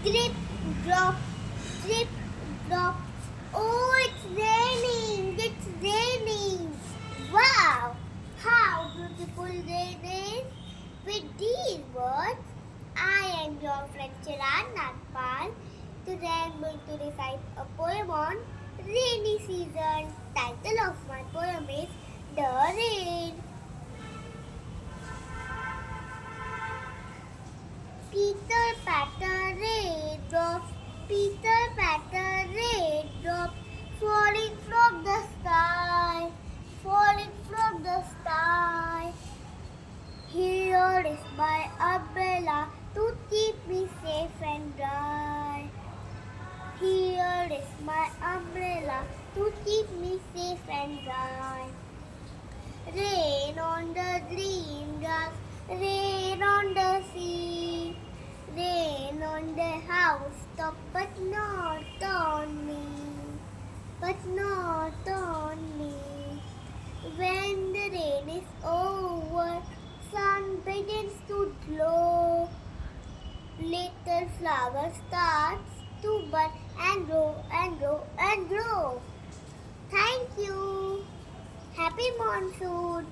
Drip, drop, drip, drop. Oh, it's raining! It's raining! Wow! How beautiful rain is! With these words, I am your friend Chiran Nagpal. Today I am going to recite a poem on rainy season. Title of my poem is The Rain. Peter patter raindrops, Peter patter raindrops, falling from the sky, falling from the sky. Here is my umbrella to keep me safe and dry. Here is my umbrella to keep me safe and dry. Rain on the green grass, rain on the sea, rain on the housetop, but not on me, but not on me. When the rain is over, sun begins to glow, little flower starts to bud and grow and grow and grow. Thank you. Happy monsoon.